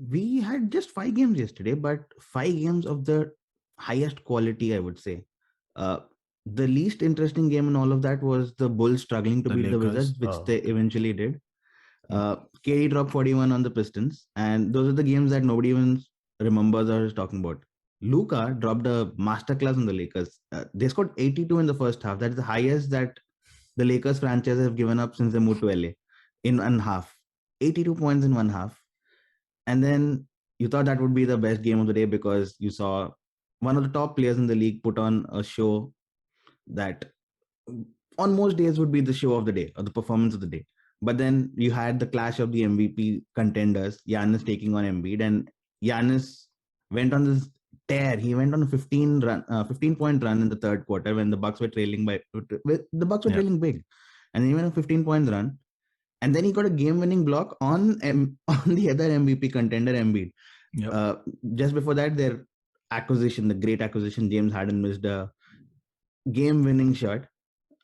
We had just 5 games yesterday, but 5 games of the highest quality, I would say. Uh, the least interesting game in all of that was the Bulls struggling to The beat the Lakers. Wizards, which Oh, they okay. eventually did. Hmm. KD dropped 41 on the Pistons, and those are the games that nobody even remembers or is talking about. Luka dropped a masterclass on the Lakers. They scored 82 in the first half. That's the highest that the Lakers franchise have given up since they moved to LA in one half. 82 points in one half. And then you thought that would be the best game of the day because you saw one of the top players in the league put on a show that on most days would be the show of the day or the performance of the day. But then you had the clash of the MVP contenders, Giannis taking on Embiid, and Giannis went on this tear. He went on a 15-point run in the third quarter when the Bucks were trailing Yeah. big, and he went on a 15 points run, and then he got a game-winning block on on the other MVP contender, Embiid. Yep. Uh, just before that, their acquisition, the great acquisition, James Harden missed a game-winning shot,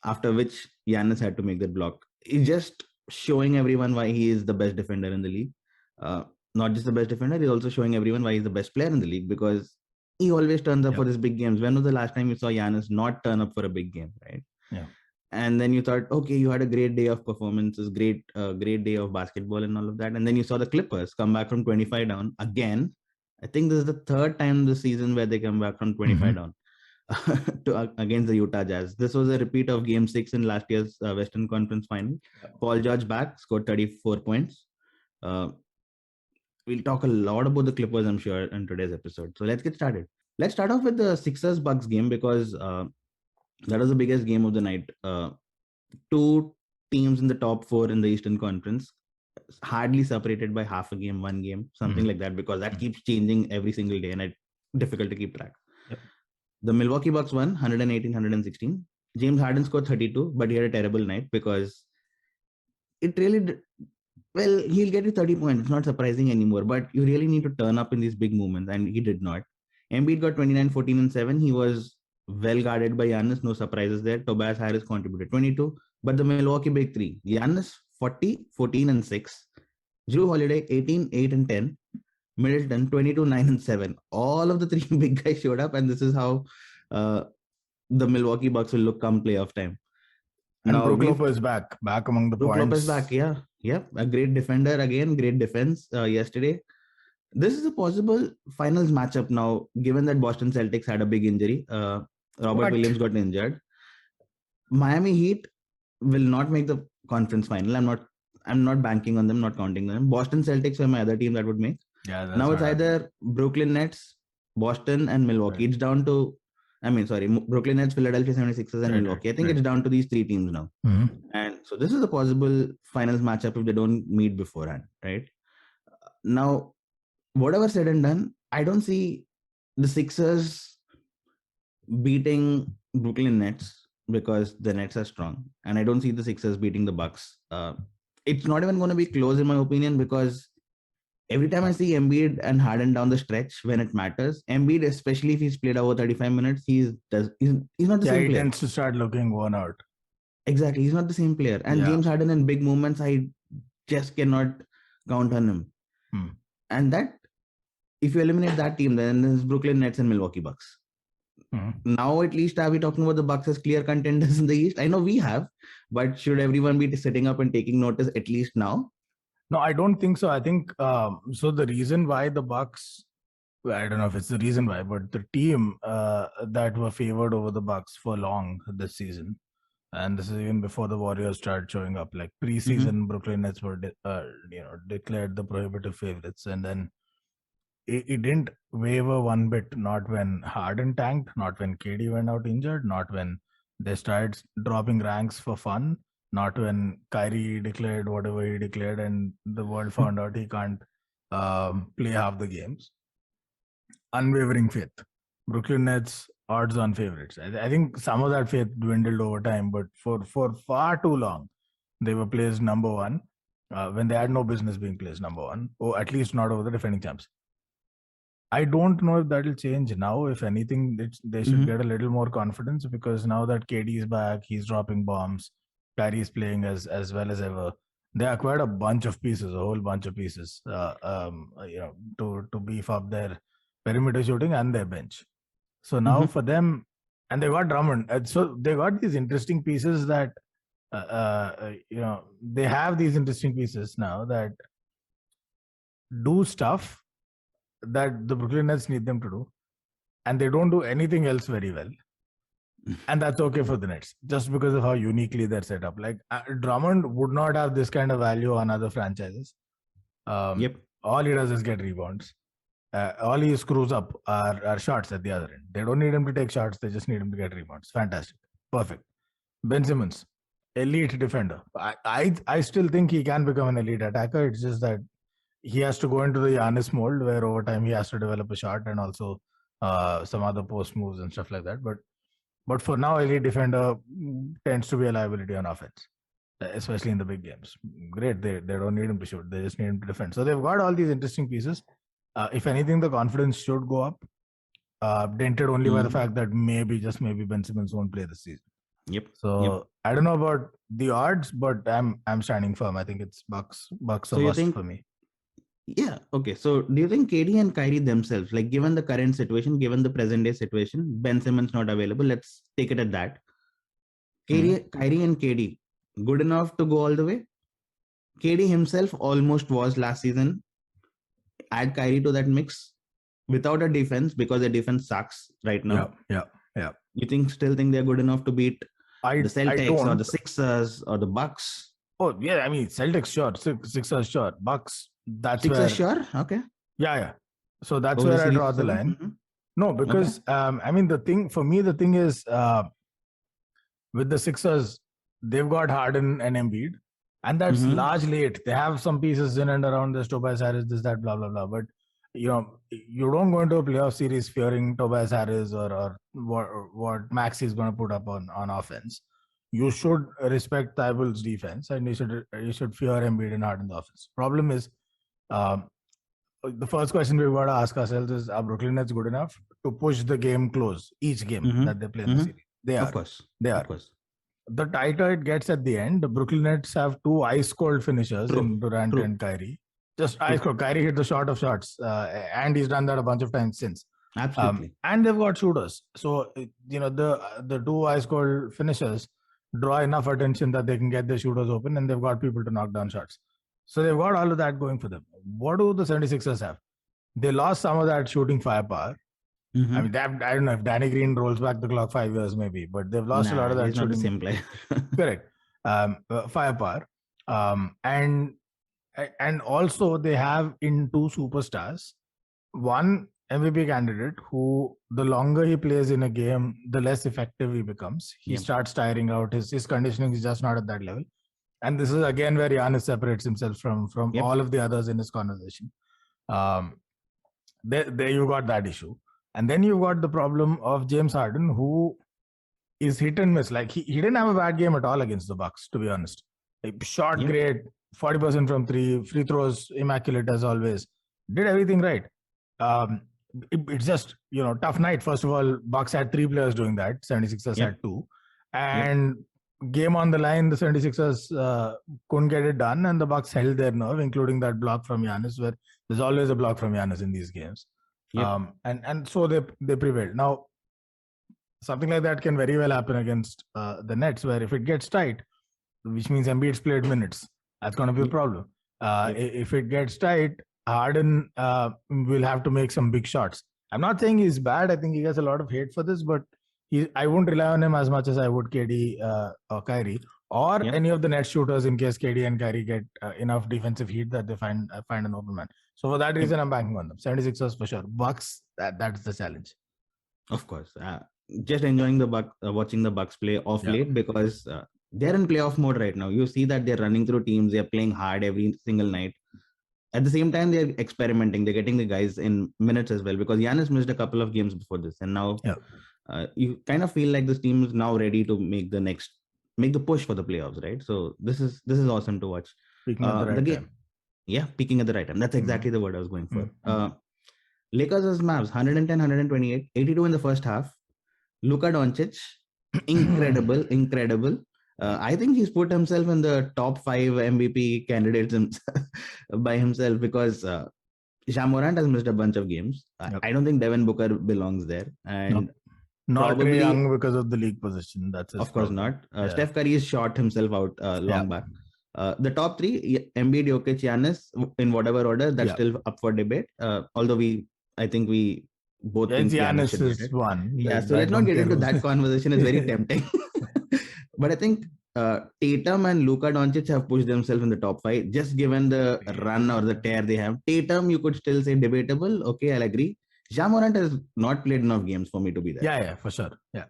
after which Giannis had to make that block. He's just showing everyone why he is the best defender in the league. Uh, Not just the best defender, he's also showing everyone why he's the best player in the league because he always turns up for Yep. these big games. When was the last time you saw Giannis not turn up for a big game, right? Yeah. And then you thought, okay, you had a great day of performances, great day of basketball and all of that. And then you saw the Clippers come back from 25 down again. I think this is the third time this season where they come back from 25 Hmm. down against the Utah Jazz. This was a repeat of Game 6 in last year's Western Conference Final. Paul George back, scored 34 points. Uh, we'll talk a lot about the Clippers, I'm sure, in today's episode. So let's get started. Let's start off with the Sixers Bucks game because that was the biggest game of the night. Two teams in the top four in the Eastern Conference, hardly separated by half a game, 1 game, something Hmm. like that, because that keeps changing every single day and it's difficult to keep track. Yep. The Milwaukee Bucks won 118, 116. James Harden scored 32, but he had a terrible night because it really, well, he'll get you 30 points. It's not surprising anymore, but you really need to turn up in these big moments, and he did not. Embiid got 29, 14, and 7. He was well guarded by Giannis. No surprises there. Tobias Harris contributed 22. But the Milwaukee Big Three, Giannis 40, 14, and 6. Drew Holiday 18, 8, and 10. Middleton 22, 9, and 7. All of the three big guys showed up, and this is how uh, the Milwaukee Bucks will look come playoff time. And Now Brook we've Lopez back among the Brook Lopez back, points. yeah, yep, a great defender again, great defense yesterday. This is a possible finals matchup now, given that Boston Celtics had a big injury. Robert What? Williams got injured. Miami Heat will not make the conference final. I'm not banking on them, not counting them. Boston Celtics are my other team that would make. Yeah, that's Now what it's I think. either Brooklyn Nets, Boston, and Milwaukee. Right. It's down to, I mean, sorry, Brooklyn Nets, Philadelphia 76ers, and Right. Right. Milwaukee. I think Right. it's down to these three teams now. Hmm. And so this is a possible finals matchup if they don't meet beforehand, right? Now, whatever said and done, I don't see the Sixers beating Brooklyn Nets because the Nets are strong, and I don't see the Sixers beating the Bucks. It's not even going to be close in my opinion because every time I see Embiid and Harden down the stretch when it matters, Embiid, especially if he's played over 35 minutes, he's not the Yeah, same he player. tends to start looking worn out. Exactly, he's not the same player. And Yeah. James Harden in big moments, I just cannot count on him. Hmm. And that, if you eliminate that team, then there's Brooklyn Nets and Milwaukee Bucks. Hmm. Now, at least, are we talking about the Bucks as clear contenders in the East? I know we have, but should everyone be sitting up and taking notice at least now? No, I don't think so. I think so. The reason why the Bucks, well, I don't know if it's the reason why, but the team that were favored over the Bucks for long this season, and this is even before the Warriors started showing up. Like Mm-hmm. preseason, Brooklyn Nets were declared the prohibitive favorites, and then it didn't waver one bit. Not when Harden tanked, not when KD went out injured, not when they started dropping ranks for fun, not when Kyrie declared whatever he declared, and the world found out he can't play half the games. Unwavering faith. Brooklyn Nets odds-on favorites. I think some of that faith dwindled over time, but for far too long, they were placed number one when they had no business being placed number one, or at least not over the defending champs. I don't know if that will change now. If anything, they should Mm-hmm. get a little more confidence because now that KD is back, he's dropping bombs. Kyrie is playing as well as ever. they acquired a bunch of pieces, a whole bunch of pieces, to beef up their perimeter shooting and their bench. So now Mhm. for them, and they got Drummond, and so they got these interesting pieces that they have these interesting pieces now that do stuff that the Brooklyn Nets need them to do, and they don't do anything else very well. And that's okay for the Nets, just because of how uniquely they're set up. Like Drummond would not have this kind of value on other franchises. Yep. All he does is get rebounds. All he screws up are shots at the other end. They don't need him to take shots. They just need him to get rebounds. Fantastic. Perfect. Ben Simmons, elite defender. I still think he can become an elite attacker. It's just that he has to go into the Giannis mold where over time he has to develop a shot and also some other post moves and stuff like that. But for now, elite defender tends to be a liability on offense, especially in the big games. Great, they don't need him to shoot; they just need him to defend. So they've got all these interesting pieces. If anything, the confidence should go up, dented only by the fact that maybe, just maybe, Ben Simmons won't play this season. Yep. So I don't know about the odds, but I'm standing firm. I think it's Bucks So or you bust think- for me. Yeah. Okay. So do you think KD and Kyrie themselves, like given the current situation, given the present day situation, Ben Simmons not available, let's take it at that. Kyrie and KD, good enough to go all the way? KD himself almost was last season. Add Kyrie to that mix without a defense because the defense sucks right now. Yeah. You still think they're good enough to beat the Celtics or the Sixers or the Bucks? Oh yeah, I mean Celtics sure, Sixers sure, Bucks. That's Sixers where. sure. Okay. Yeah. So that's Over where I series draw the 7? line. Mhm. No, because I mean the thing is with the Sixers, they've got Harden and Embiid, and that's Mhm. largely it. They have some pieces in and around this, Tobias Harris, this, that, blah, blah, blah. But you don't go into a playoff series fearing Tobias Harris or what Maxi is going to put up on offense. You should respect Thibault's defense, and you should fear Embiid and Harden's offense. Problem is, the first question we've got to ask ourselves is: are Brooklyn Nets good enough to push the game close each game that they play in the series? They are. Of course. They are. Of course. The tighter it gets at the end, the Brooklyn Nets have two ice cold finishers in Durant and Kyrie. Just ice cold. Kyrie hit the shot of shots, and he's done that a bunch of times since. Absolutely. And they've got shooters. So the two ice cold finishers draw enough attention that they can get their shooters open, and they've got people to knock down shots. So they've got all of that going for them. What do the 76ers have? They lost some of that shooting firepower. I mean, I don't know if Danny Green rolls back the clock 5 years, maybe, but they've lost a lot of that he's shooting. Not the same player. Correct. Firepower. And also they have in two superstars, one MVP candidate who the longer he plays in a game, the less effective he becomes. He starts tiring out. His conditioning is just not at that level. And this is again where Giannis separates himself from all of the others in this conversation. There you got that issue. And then you've got the problem of James Harden, who is hit and miss. Like he didn't have a bad game at all against the Bucks, to be honest. Shot great, 40% from three, free throws immaculate as always. Did everything right. It's just tough night. First of all, Bucks had 3 players doing that. 76ers had 2, and game on the line, the 76ers couldn't get it done, and the Bucks held their nerve, including that block from Giannis, where there's always a block from Giannis in these games. And so they prevailed. Now, something like that can very well happen against the Nets, where if it gets tight, which means Embiid's played minutes, that's going to be a problem. If it gets tight, Harden will have to make some big shots. I'm not saying he's bad. I think he gets a lot of hate for this, but I won't rely on him as much as I would KD or Kyrie or any of the net shooters in case KD and Kyrie get enough defensive heat that they find an open man. So for that reason, I'm banking on them. 76ers for sure. Bucks, that's the challenge. Of course. Just enjoying watching the Bucks play off late because they're in playoff mode right now. You see that they're running through teams. They're playing hard every single night. At the same time, they're experimenting. They're getting the guys in minutes as well because Giannis missed a couple of games before this. And now you kind of feel like this team is now ready to make the push for the playoffs, right? So this is awesome to watch. Peaking at the right time. Yeah, peaking at the right time. That's exactly the word I was going for. Lakers as Mavs, 110, 128, 82 in the first half. Luka Doncic, incredible. I think he's put himself in the top 5 MVP candidates by himself because Ja Morant has missed a bunch of games. Yep. I don't think Devin Booker belongs there, and Not Trae probably Young because of the league position. That's his of course problem. not. Steph Curry has shot himself out long back. The top 3, Embiid, Jokic, Giannis, in whatever order, that's still up for debate. Although I think we both think Giannis should get is it. one. Yeah, so let's not get into that conversation. It's very tempting. But I think Tatum and Luka Doncic have pushed themselves in the top 5, just given the run or the tear they have. Tatum, you could still say debatable. Okay, I'll agree. Ja Morant has not played enough games for me to be there. Yeah, for sure. Yeah.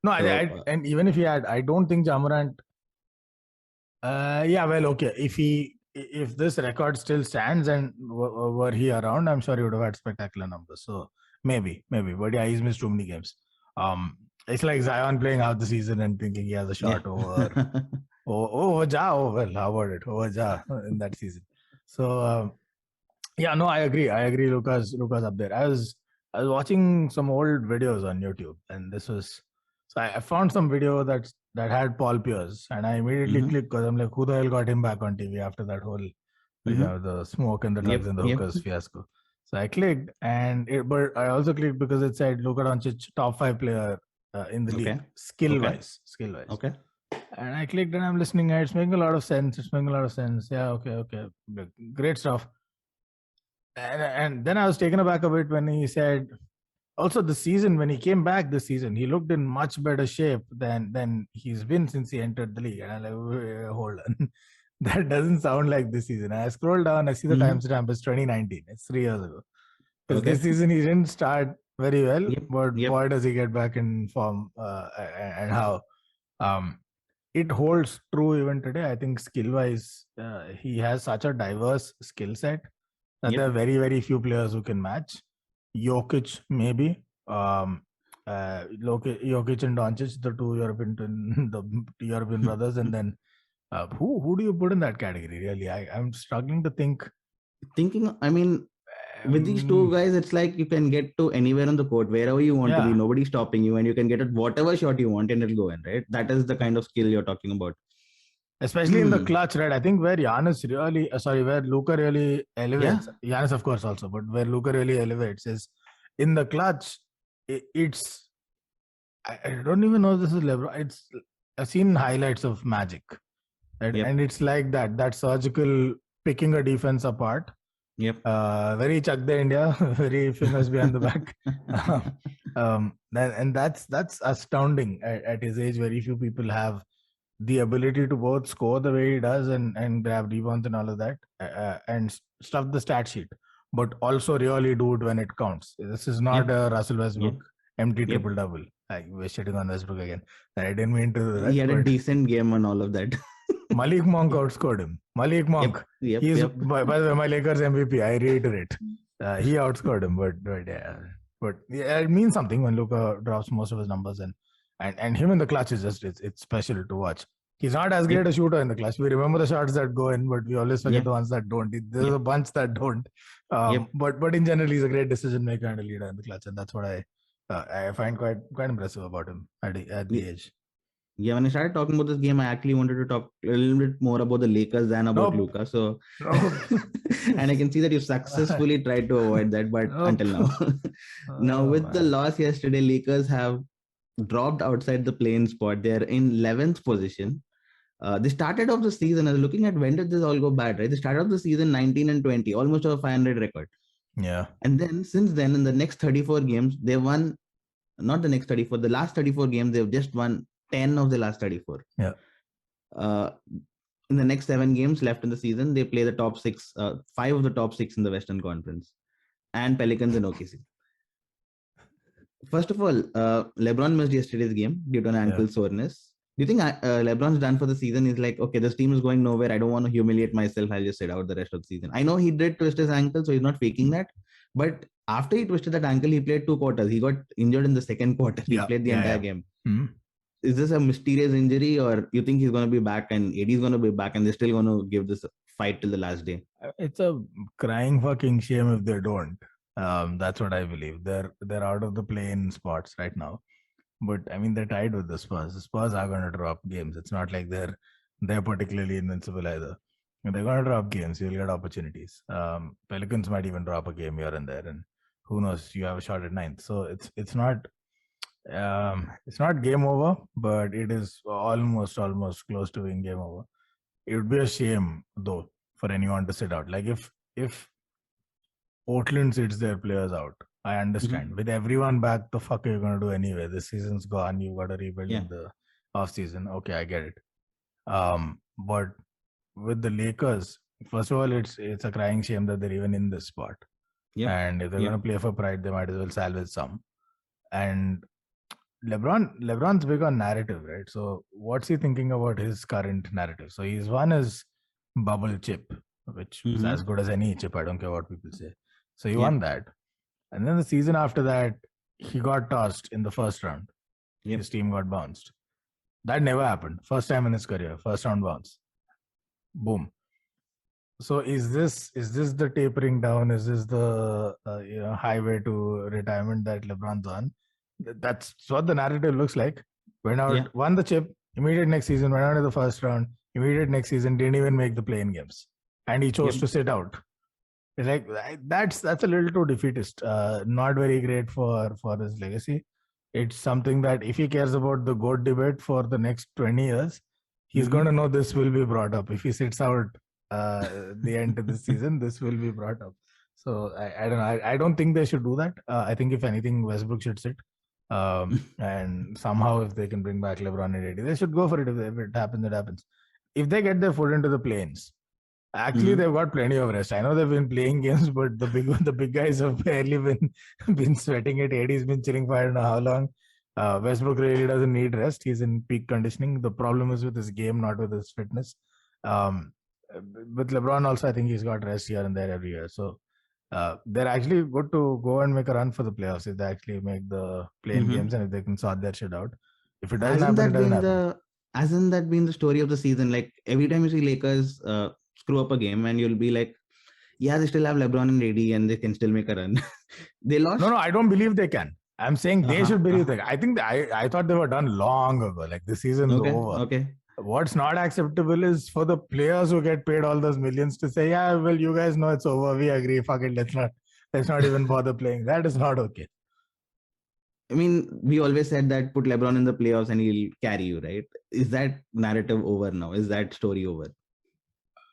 No, so, and even if he had, I don't think Ja Morant. Okay. If this record still stands and were he around, I'm sure he would have had spectacular numbers. So maybe. But yeah, he's missed too many games. It's like Zion playing out the season and thinking he has a shot over Ja. Oh well, how about it? Over Ja in that season. So I agree. Luka's up there. I was watching some old videos on YouTube, and this was. So I found some video that had Paul Pierce, and I immediately clicked because I'm like, who the hell got him back on TV after that whole, the smoke and the drugs and the hookers fiasco. So I clicked, but I also clicked because it said Luka Doncic top 5 player in the league, skill wise. Okay. And I clicked and I'm listening, and it's making a lot of sense. Yeah, okay, great stuff. And then I was taken aback a bit when he said. Also, when he came back this season, he looked in much better shape than he's been since he entered the league. And I'm like, hold on. That doesn't sound like this season. I scroll down, I see the timestamp is 2019. It's 3 years ago. Because this season he didn't start very well, but boy does he get back in form and how. It holds true even today. I think skill-wise, he has such a diverse skill set that there are very, very few players who can match. Jokic, maybe. Jokic and Doncic, the two European brothers, and then who do you put in that category? Really, I'm struggling to think. I mean, with these two guys, it's like you can get to anywhere on the court, wherever you want to be. Nobody's stopping you, and you can get at whatever shot you want, and it'll go in. Right? That is the kind of skill you're talking about. Especially in the clutch, right? I think where where Luka really elevates. Giannis, of course, also, but where Luka really elevates is in the clutch. It's I don't even know if this is LeBron. I've seen highlights of Magic, right? And it's like that surgical picking a defense apart. Very Chak De India, very fingers behind the back. And that's astounding at his age. Very few people have the ability to both score the way he does and grab rebounds and all of that and stuff the stat sheet, but also really do it when it counts. This is not a Russell Westbrook empty triple-double. We're shitting on Westbrook again. I didn't mean to do that. He had a decent game on all of that. Malik Monk outscored him. Malik Monk. He's by the way, my Lakers MVP. I reiterate. He outscored him, but it means something when Luka drops most of his numbers and him in the clutch is just it's special to watch. He's not as great a shooter in the clutch. We remember the shots that go in, but we always forget the ones that don't. There's a bunch that don't. But in general, he's a great decision maker and a leader in the clutch, and that's what I find quite impressive about him at the age. Yeah, when I started talking about this game, I actually wanted to talk a little bit more about the Lakers than about Luka. So, and I can see that you successfully tried to avoid that, but until now. Now, with the loss yesterday, Lakers have dropped outside the play-in spot. They're in 11th position. They started off the season, I was looking at when did this all go bad, right? They started off the season 19-20, almost a 500 record. Yeah. And then since then, in the next 34 games, they won, not the next 34, the last 34 games, they've just won 10 of the last 34. Yeah. In the next 7 games left in the season, they play the top 6, 5 of the top 6 in the Western Conference, and Pelicans and OKC. First of all, LeBron missed yesterday's game due to an ankle soreness. Do you think LeBron's done for the season? He's like, okay, this team is going nowhere. I don't want to humiliate myself. I'll just sit out the rest of the season. I know he did twist his ankle, so he's not faking that. But after he twisted that ankle, he played 2 quarters. He got injured in the second quarter. He played the entire game. Mm-hmm. Is this a mysterious injury, or you think he's going to be back and AD is going to be back and they're still going to give this fight till the last day? It's a crying fucking shame if they don't. That's what I believe. They're out of the play-in spots right now. But I mean, they're tied with the Spurs. The Spurs are going to drop games. It's not like they're particularly invincible either. And they're going to drop games. You'll get opportunities. Pelicans might even drop a game here and there, and who knows? You have a shot at ninth. So it's not game over, but it is almost close to being game over. It would be a shame though for anyone to sit out. Like if Portland sits their players out, I understand. With everyone back, the fuck are you gonna do anyway? This season's gone. You got to rebuild in the off season. Okay, I get it. But with the Lakers, first of all, it's a crying shame that they're even in this spot. And if they're gonna play for pride, they might as well salvage some. And LeBron's big on narrative, right? So what's he thinking about his current narrative? So he's won his bubble chip, which is as good as any chip. I don't care what people say. So he won that. And then the season after that, he got tossed in the first round. His team got bounced. That never happened. First time in his career, first round bounce. Boom. So is this the tapering down? Is this the highway to retirement that LeBron's on? That's what the narrative looks like. Went out, won the chip. Immediate next season, went out in the first round. Immediate next season, didn't even make the play-in games, and he chose to sit out. It's like that's a little too defeatist. Not very great for his legacy. It's something that if he cares about the GOAT debate for the next 20 years, he's going to know this will be brought up. If he sits out the end of the season, this will be brought up. So I don't know. I don't think they should do that. I think if anything, Westbrook should sit. And somehow if they can bring back LeBron and AD, they should go for it. If it happens, it happens. If they get their foot into the plains, actually they've got plenty of rest. I know they've been playing games, but the big guys have barely been sweating it. AD's been chilling for I don't know how long. Westbrook really doesn't need rest. He's in peak conditioning. The problem is with his game, not with his fitness. With LeBron also, I think he's got rest here and there every year. So they're actually good to go and make a run for the playoffs if they actually make the play-in games and if they can sort their shit out. If it doesn't happen, it doesn't happen. Hasn't that been the story of the season? Like every time you see Lakers screw up a game and you'll be like, yeah, they still have LeBron and AD and they can still make a run. They lost. No, I don't believe they can. I'm saying they should believe that. I think I thought they were done long ago. Like the season's over. Okay. What's not acceptable is for the players who get paid all those millions to say, yeah, well, you guys know it's over. We agree. Fuck it. Let's not even bother playing. That is not okay. I mean, we always said that put LeBron in the playoffs and he'll carry you, right? Is that narrative over now? Is that story over?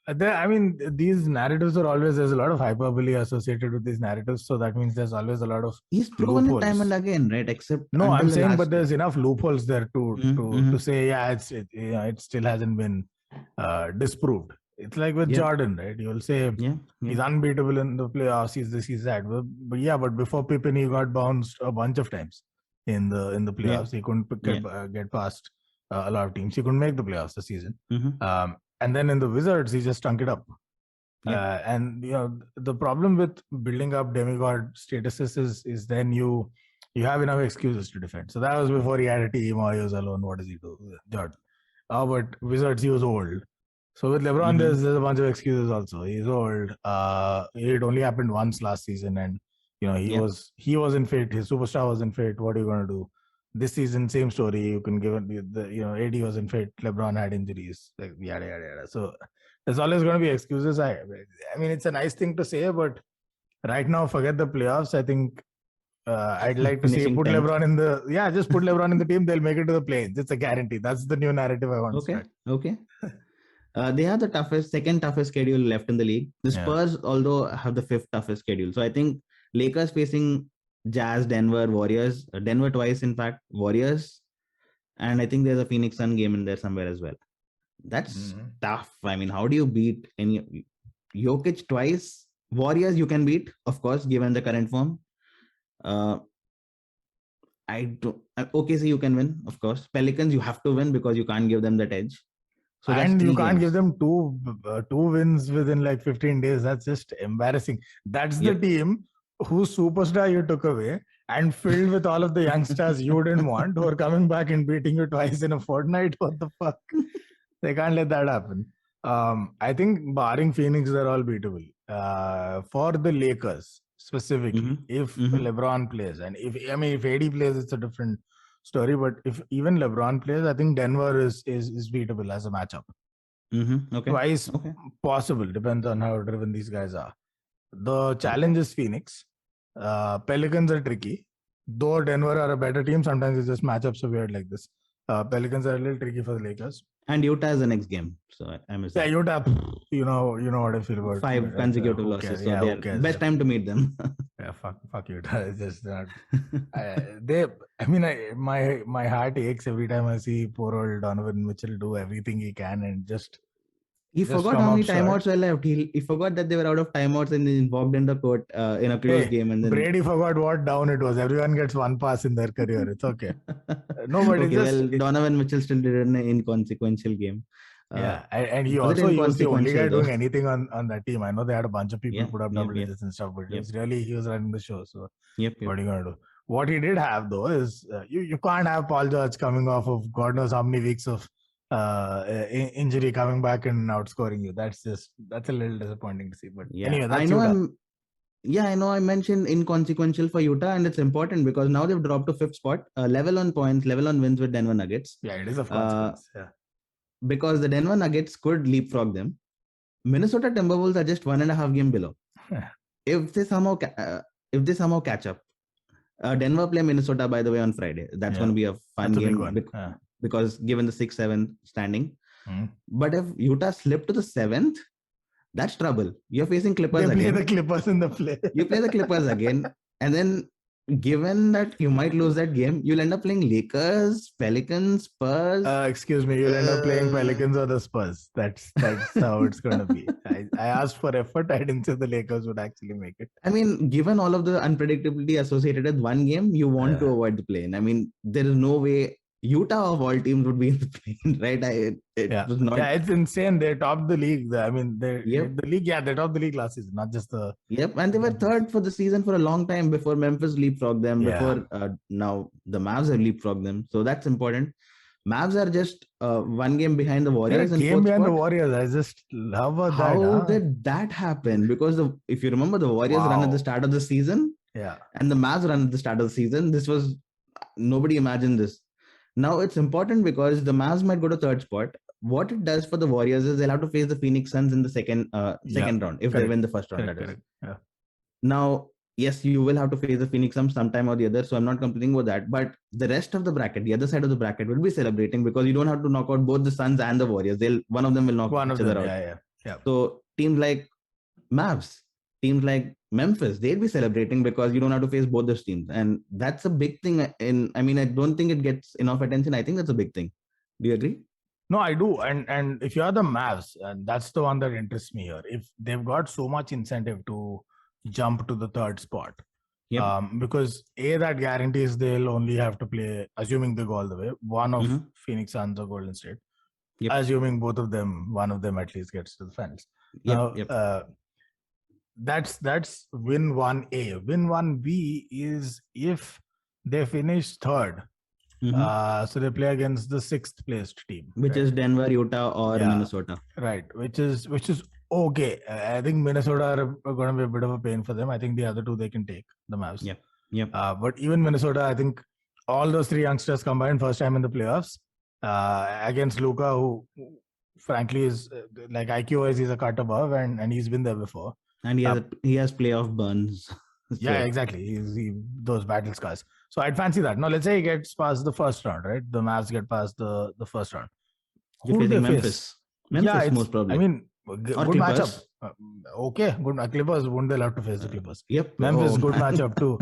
I mean, these narratives are always, there's a lot of hyperbole associated with these narratives. So that means there's always a lot of He's proven it time and again, right? Except no, I'm saying, but there's enough loopholes there to say, yeah, it still hasn't been disproved. It's like with Jordan, right? You'll say he's unbeatable in the playoffs. He's that. But before Pippen, he got bounced a bunch of times in the playoffs. He couldn't get past a lot of teams. He couldn't make the playoffs this season. And then in the Wizards, he just stunk it up. And the problem with building up demigod statuses is then you have enough excuses to defend. So that was before he had a team or he was alone. What does he do? Jordan. But Wizards, he was old. So with LeBron, there's a bunch of excuses also. He's old. It only happened once last season, and he was in fit. His superstar was in fit. What are you going to do? This season, same story. You can give it. AD was in fit. LeBron had injuries. Like yada yada yada. So there's always going to be excuses. I mean, it's a nice thing to say, but right now, forget the playoffs. I think I'd like to see put LeBron in the just put LeBron in the team. They'll make it to the playoffs. It's a guarantee. That's the new narrative I want. Okay. They have the second toughest schedule left in the league. The Spurs, although, have the fifth toughest schedule. So I think Lakers facing Jazz, Denver, Warriors, Denver twice, in fact, Warriors, and I think there's a Phoenix Sun game in there somewhere as well. That's tough. I mean, how do you beat Jokic twice? Warriors you can beat, of course, given the current form. OKC you can win, of course. Pelicans you have to win because you can't give them that edge. So and you can't give them two wins within like 15 days. That's just embarrassing. That's the team whose superstar you took away and filled with all of the youngsters you didn't want who are coming back and beating you twice in a fortnight. What the fuck? They can't let that happen. I think barring Phoenix, they're all beatable. For the Lakers specifically, if LeBron plays and if AD plays, it's a different story, but if even LeBron plays, I think Denver is beatable as a matchup. Okay. Twice Okay. possible, depends on how driven these guys are. The challenge is Phoenix. Pelicans are tricky. Though Denver are a better team, sometimes it's just matchups are weird like this. Pelicans are a little tricky for the Lakers. And Utah is the next game. So I miss Yeah, that. Utah, you know what I feel about 5 consecutive who losses. cares? So Yeah, who they're cares? best time to meet them. Yeah, fuck Utah. It's just not. My heart aches every time I see poor old Donovan Mitchell do everything he can and just He Just forgot come how many up short. timeouts were left. He forgot that they were out of timeouts and then walked in the court in a close game. And then Brady forgot what down it was. Everyone gets one pass in their career. It's okay. No, but it's just Donovan Mitchell still did an inconsequential game. Yeah, and he was it also he was the only guy inconsequential, though? doing anything on that team. I know they had a bunch of people Yeah, put up yep, double yep. digits and stuff, but Yep. it's really he was running the show. So Yep. what are you gonna do? What he did have though is you can't have Paul George coming off of God knows how many weeks of injury coming back and outscoring you. That's a little disappointing to see. But Yeah, anyway, that's I know. Utah. I know. I mentioned inconsequential for Utah, and it's important because now they've dropped to 5th spot, level on points, level on wins with Denver Nuggets. Yeah, it is of consequence. Yeah. Because the Denver Nuggets could leapfrog them. Minnesota Timberwolves are just 1.5 game below. If they somehow catch up, Denver play Minnesota, by the way, on Friday. That's going to be a fun game because given the 6-7 standing. But if Utah slip to the 7th, that's trouble. You're facing Clippers again. They play the Clippers in the play. You play the Clippers again, and then given that you might lose that game, you'll end up playing Lakers, Pelicans, Spurs. Excuse me, you'll end up playing Pelicans or the Spurs. That's how it's going to be. I asked for effort. I didn't say the Lakers would actually make it. I mean, given all of the unpredictability associated with one game, you want to avoid the play-in. I mean, there is no way Utah of all teams would be in the play-in, right? Was not. Yeah, it's insane. They topped the league. I mean, they topped the league last season, not just the. Yep, and they were third for the season for a long time before Memphis leapfrogged them. Before now the Mavs have leapfrogged them, so that's important. Mavs are just 1 game behind the Warriors. They're a game behind the Warriors. I just love that. How did that happen? Because if you remember, the Warriors run at the start of the season, and the Mavs run at the start of the season. This was nobody imagined this. Now it's important because the Mavs might go to 3rd spot. What it does for the Warriors is they'll have to face the Phoenix Suns in the second round if they win the first round. Now, yes, you will have to face the Phoenix Suns sometime or the other. So I'm not complaining about that. But the rest of the bracket, the other side of the bracket, will be celebrating because you don't have to knock out both the Suns and the Warriors. One of them will knock each other out. Yeah. So teams like Mavs, teams like Memphis, they'd be celebrating because you don't have to face both those teams. And that's a big thing. I don't think it gets enough attention. I think that's a big thing. Do you agree? No, I do. And if you're the Mavs, and that's the one that interests me here, if they've got so much incentive to jump to the 3rd spot, because that guarantees they'll only have to play, assuming they go all the way, one of Phoenix Suns or Golden State, assuming one of them at least gets to the finals. That's win 1A. Win 1B is if they finish 3rd. So they play against the 6th placed team, which is Denver, Utah, or Minnesota. Right, which is okay. I think Minnesota are going to be a bit of a pain for them. I think the other two they can take, the Mavs. Yep. But even Minnesota, I think all those 3 youngsters combined, first time in the playoffs against Luka, who frankly is like IQ-wise he's a cut above, and he's been there before. And he has playoff burns. So. Yeah, exactly. He those battle scars. So I'd fancy that. Now let's say he gets past the first round, right? The Mavs get past the first round. Who do they face? Memphis, most probably. I mean, good matchup. Okay, good. Clippers, wouldn't they love to face the Clippers? Yep. Memphis, good matchup too.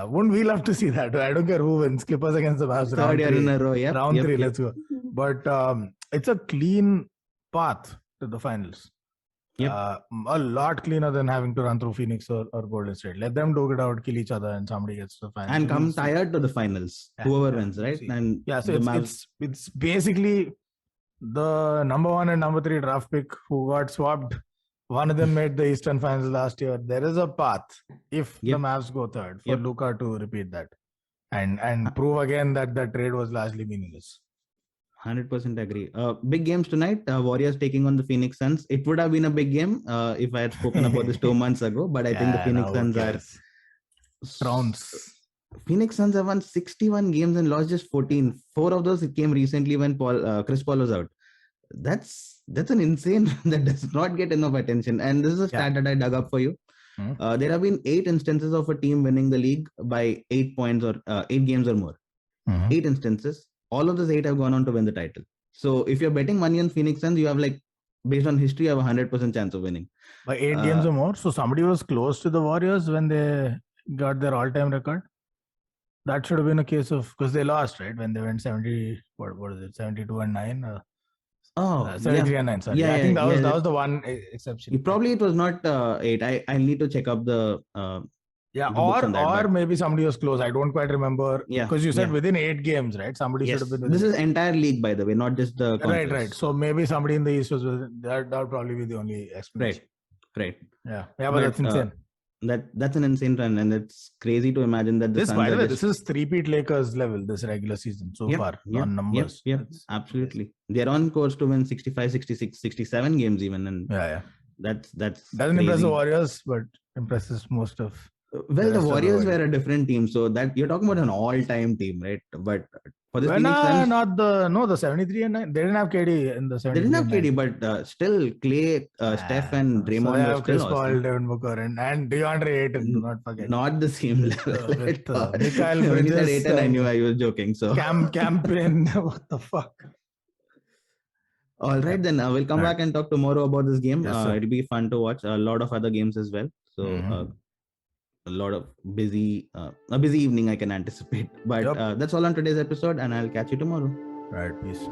Wouldn't we love to see that? I don't care who wins. Clippers against the Mavs. Third year in a row. Yep. Round 3, let's go. But it's a clean path to the finals. Yep. A lot cleaner than having to run through Phoenix or Golden State. Let them duke it out, kill each other, and somebody gets to the finals. And come tired to the finals. Whoever wins, right? And so it's basically the number 1 and number 3 draft pick who got swapped. One of them made the Eastern Finals last year. There is a path if the Mavs go 3rd for Luka to repeat that and prove again that that trade was largely meaningless. 100% agree. Big games tonight. Warriors taking on the Phoenix Suns. It would have been a big game if I had spoken about this 2 months ago, but I think the Phoenix Suns are Browns. Phoenix Suns have won 61 games and lost just 14. 4 of those came recently when Chris Paul was out. That's an insane that does not get enough attention. And this is a stat that I dug up for you. There have been 8 instances of a team winning the league by 8 points or 8 games or more. 8 instances. All of those 8 have gone on to win the title. So if you're betting money on Phoenix Suns, you have like, based on history, you have a 100% chance of winning. By 8 games or more. So somebody was close to the Warriors when they got their all-time record. That should have been a case of, because they lost, right? When they went 70, what is it, 72 and 9? 73 and 9, sorry. I think that was the one exception. Probably it was not 8. I'll need to check up the or maybe somebody was close. I don't quite remember. Because you said within 8 games, right? Somebody should have been. This is entire league, by the way, not just the conference. Right. So maybe somebody in the East was within. That would probably be the only explanation. Right. Yeah, but that's insane. That's an insane run, and it's crazy to imagine that this, by the way, this is three-peat Lakers level, this regular season so far on numbers. Absolutely. They're on course to win 65, 66, 67 games even, and that's doesn't impress the Warriors, but impresses most of. Well, the Warriors were a different team, so that you're talking about an all-time team, right? But for this Phoenix Suns, the 73 and 9. They didn't have KD in the 73. They didn't have KD, but still Clay, Steph, and Draymond. So they have Chris Paul, Devin Booker, and DeAndre Ayton. Do not forget. Not the same level. Mikal Bridges. When you said Ayton, I knew I was joking. So campaign. What the fuck? All right, then we'll come back and talk tomorrow about this game. Yes, it'll be fun to watch. A lot of other games as well. So. A lot of a busy evening I can anticipate, but that's all on today's episode, and I'll catch you tomorrow. Right, peace.